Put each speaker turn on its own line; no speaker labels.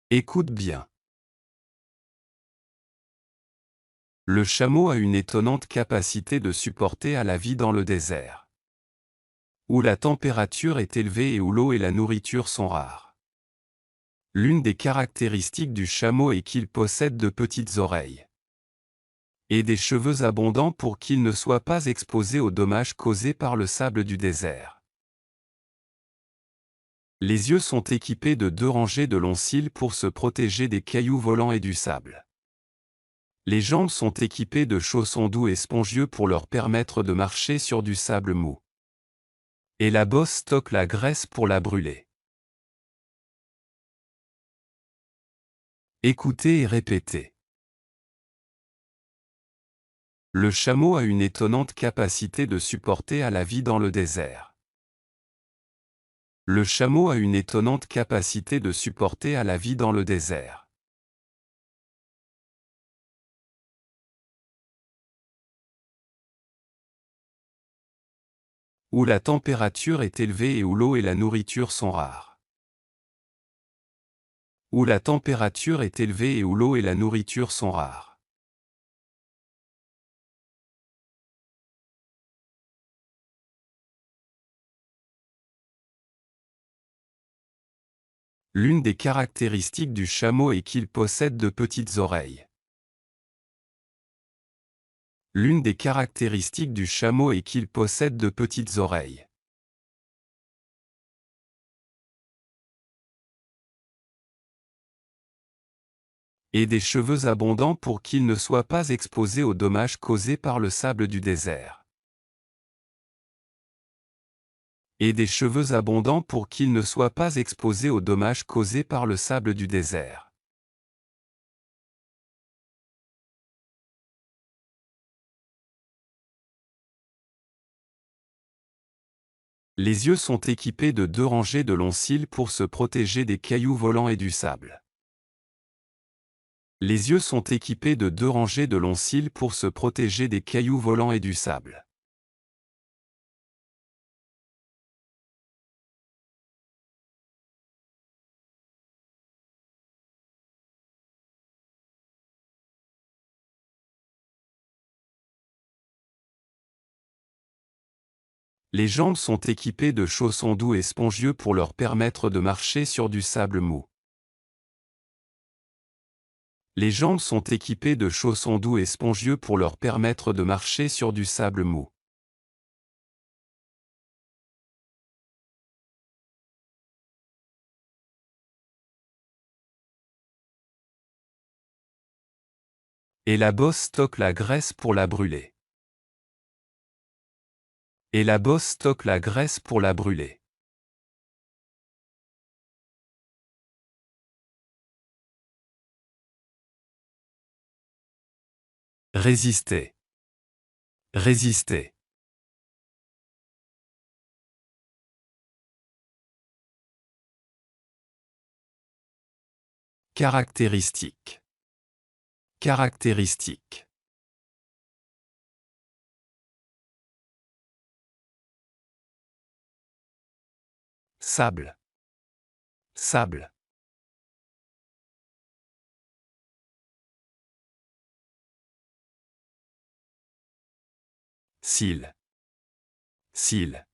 Écoute bien. Le chameau a une étonnante capacité de supporter à la vie dans le désert, où la température est élevée et où l'eau et la nourriture sont rares. L'une des caractéristiques du chameau est qu'il possède de petites oreilles et des cheveux abondants pour qu'il ne soit pas exposé aux dommages causés par le sable du désert. Les yeux sont équipés de 2 rangées de longs cils pour se protéger des cailloux volants et du sable. Les jambes sont équipées de chaussons doux et spongieux pour leur permettre de marcher sur du sable mou. Et la bosse stocke la graisse pour la brûler. Écoutez et répétez. Le chameau a une étonnante capacité de supporter à la vie dans le désert. Le chameau a une étonnante capacité de supporter à la vie dans le désert. Où la température est élevée et où l'eau et la nourriture sont rares. Où la température est élevée et où l'eau et la nourriture sont rares. L'une des caractéristiques du chameau est qu'il possède de petites oreilles. L'une des caractéristiques du chameau est qu'il possède de petites oreilles. Et des cheveux abondants pour qu'il ne soit pas exposé aux dommages causés par le sable du désert. Et des cheveux abondants pour qu'il ne soit pas exposé aux dommages causés par le sable du désert. Les yeux sont équipés de 2 rangées de longs cils pour se protéger des cailloux volants et du sable. Les yeux sont équipés de 2 rangées de longs cils pour se protéger des cailloux volants et du sable. Les jambes sont équipées de chaussons doux et spongieux pour leur permettre de marcher sur du sable mou. Les jambes sont équipées de chaussons doux et spongieux pour leur permettre de marcher sur du sable mou. Et la bosse stocke la graisse pour la brûler. Et la bosse stocke la graisse pour la brûler. Résister. Résister. Caractéristique. Caractéristique. Sable. Sable. Cils. Cils.